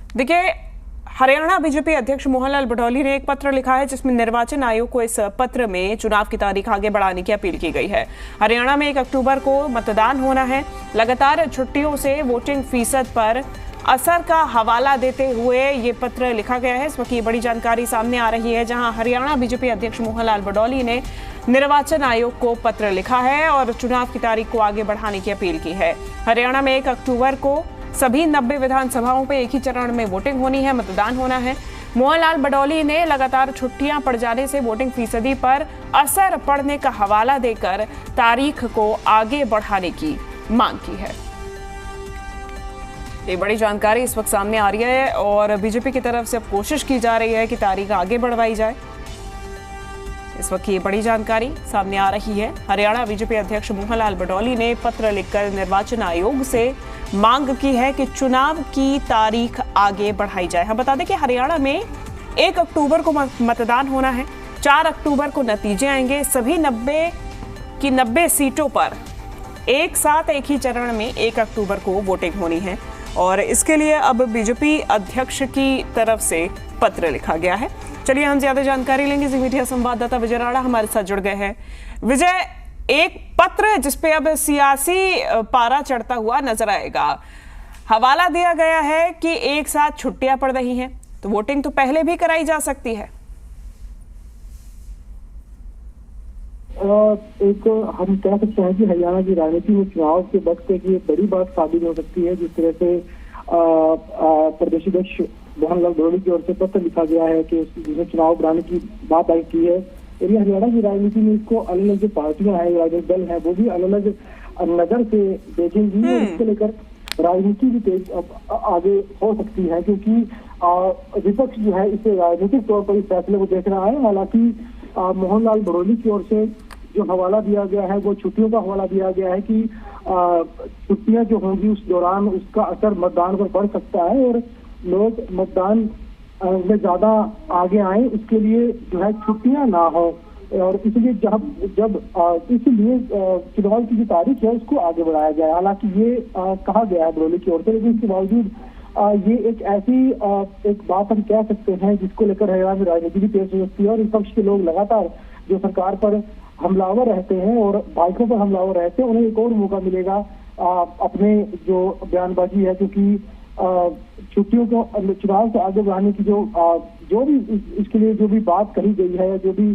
देखिए, हरियाणा बीजेपी अध्यक्ष मोहनलाल बडौली ने एक पत्र लिखा है जिसमें निर्वाचन आयोग को इस पत्र में चुनाव की तारीख आगे बढ़ाने की अपील की गई है। हरियाणा में 1 अक्टूबर को मतदान होना है। लगातार छुट्टियों से वोटिंग फीसद पर असर का हवाला देते हुए ये पत्र लिखा गया है। इस वक्त ये बड़ी जानकारी सामने आ रही है, जहां हरियाणा बीजेपी अध्यक्ष मोहनलाल बडौली ने निर्वाचन आयोग को पत्र लिखा है और चुनाव की तारीख को आगे बढ़ाने की अपील की है। हरियाणा में 1 अक्टूबर को सभी 90 विधानसभाओं पे एक ही चरण में वोटिंग होनी है, मतदान होना है। मोहनलाल बडौली ने लगातार छुट्टियां पड़ जाने से वोटिंग फीसदी पर असर पड़ने का हवाला देकर तारीख को आगे बढ़ाने की मांग की है। ये बड़ी जानकारी इस वक्त सामने आ रही है और बीजेपी की तरफ से अब कोशिश की जा रही है कि तारीख आगे बढ़वाई जाए। इस वक्त ये बड़ी जानकारी सामने आ रही है। हरियाणा बीजेपी अध्यक्ष मोहनलाल बडौली ने पत्र लिखकर निर्वाचन आयोग से मांग की है कि चुनाव की तारीख आगे बढ़ाई जाए। हम बता दें कि हरियाणा में 1 अक्टूबर को मतदान होना है, 4 अक्टूबर को नतीजे आएंगे। सभी 90 की 90 सीटों पर एक साथ एक ही चरण में 1 अक्टूबर को वोटिंग होनी है और इसके लिए अब बीजेपी अध्यक्ष की तरफ से पत्र लिखा गया है। चलिए हम ज्यादा जानकारी लेंगे। जी मीडिया संवाददाता विजय राणा हमारे साथ जुड़ गए हैं। विजय, एक पत्र जिसपे अब सियासी पारा चढ़ता हुआ नजर आएगा। हवाला दिया गया है कि एक साथ छुट्टियां पड़ रही हैं, तो वोटिंग तो पहले भी कराई जा सकती है। एक हम कह सकते हैं कि हरियाणा की राजनीति में चुनाव के वक्त एक ये बड़ी बात साबित हो सकती है। जिस तरह से प्रदेश अध्यक्ष मोहनलाल बडौली की ओर से पत्र लिखा गया है कि जिसमें चुनाव बढ़ाने की बात आई की है, और ये हरियाणा की राजनीति में इसको अलग अलग जो पार्टियां हैं, राजनीतिक दल हैं, वो भी अलग अलग नजर से देखेंगी और इसको लेकर राजनीति भी तेज आगे हो सकती है, क्योंकि विपक्ष जो है इसे राजनीतिक तौर पर इस फैसले को देख रहा है। हालांकि मोहनलाल बडौली की ओर से जो हवाला दिया गया है वो छुट्टियों का हवाला दिया गया है कि छुट्टियां जो होंगी उस दौरान उसका असर मतदान पर पड़ सकता है और लोग मतदान में ज्यादा आगे आए, उसके लिए जो है छुट्टियां ना हो। और इसलिए इसलिए चुनाव की जो तारीख है उसको आगे बढ़ाया जाए। हालांकि ये कहा गया है बडौली की ओर से, लेकिन इसके बावजूद ये एक ऐसी एक बात हम कह सकते हैं जिसको लेकर हरियाणा में राजनीति भी तेज हो सकती है और विपक्ष के लोग लगातार जो सरकार पर हमलावर रहते हैं और भाजपा पर हमलावर रहते हैं, उन्हें एक और मौका मिलेगा अपने जो बयानबाजी है, क्योंकि छुट्टियों को चुनाव से आगे बढ़ाने की जो भी इसके लिए जो भी बात कही गई है, जो भी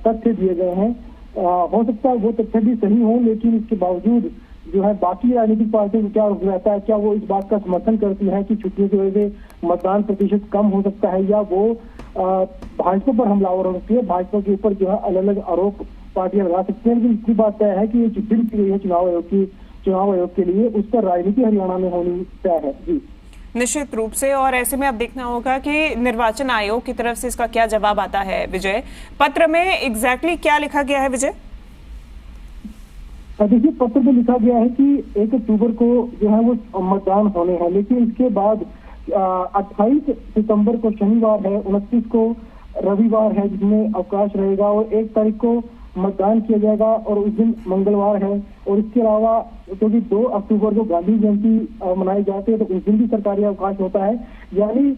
तथ्य दिए गए हैं, हो सकता है वो तथ्य भी सही हो, लेकिन इसके बावजूद जो है बाकी राजनीतिक पार्टियों को क्या रहता है, क्या वो इस बात का समर्थन करती है कि छुट्टियों की वजह से मतदान प्रतिशत कम हो सकता है, या वो भाजपा पर हमलावर हो सकती है, भाजपा के ऊपर जो है अलग अलग आरोप पार्टियां लगा सकती है। लेकिन इसकी बात तय है कि ये चिट्ठी लिखी गई है चुनाव आयोग के लिए, उस पर राजनीति हरियाणा में होनी तय है। जी निश्चित रूप से, और ऐसे में अब देखना होगा कि निर्वाचन आयोग की तरफ से इसका क्या जवाब आता है। विजय, पत्र में एग्जैक्टली क्या लिखा गया है? विजय, देखिए पत्र में लिखा गया है कि 1 अक्टूबर को जो है वो मतदान होने हैं, लेकिन इसके बाद 28 सितंबर को शनिवार है, 29 को रविवार है जिसमें अवकाश रहेगा और 1 तारीख को मतदान किया जाएगा और उस दिन मंगलवार है। और इसके अलावा क्योंकि 2 अक्टूबर को गांधी जयंती मनाई जाती है तो उस दिन भी सरकारी अवकाश होता है। यानी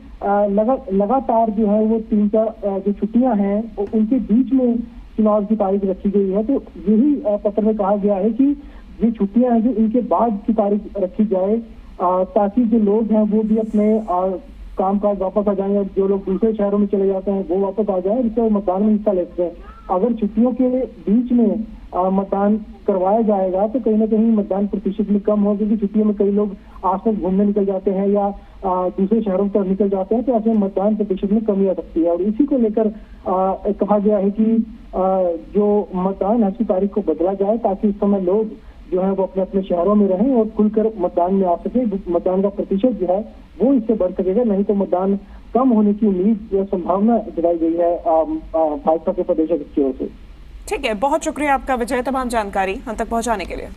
लगातार जो है वो 3-4 जो छुट्टियां हैं उनके बीच में चुनाव की तारीख रखी गई है। तो यही पत्र में कहा गया है कि ये छुट्टियां हैं जो इनके बाद की तारीख रखी जाए, ताकि जो लोग हैं वो भी अपने कामकाज वापस आ जाएंगे, जो लोग दूसरे शहरों में चले जाते हैं वो वापस आ जाए, इससे मतदान में हिस्सा लेते हैं। अगर छुट्टियों के बीच में मतदान करवाया जाएगा तो कहीं ना कहीं मतदान प्रतिशत में कम हो, क्योंकि छुट्टियों में कई लोग आसपास घूमने निकल जाते हैं या दूसरे शहरों पर निकल जाते हैं, तो ऐसे मतदान प्रतिशत में कमी आ सकती है। और इसी को लेकर कहा गया है कि जो मतदान है उसकी तारीख को बदला जाए, ताकि इस समय लोग जो है वो अपने अपने शहरों में रहें और खुलकर मतदान में आ सके। मतदान का प्रतिशत जो है वो इससे बढ़ सकेगा, नहीं तो मतदान कम होने की उम्मीद या संभावना जताई गई है भाजपा के प्रदेश अध्यक्ष की ओर से। ठीक है, बहुत शुक्रिया आपका विजय, तमाम जानकारी हम तक पहुंचाने के लिए।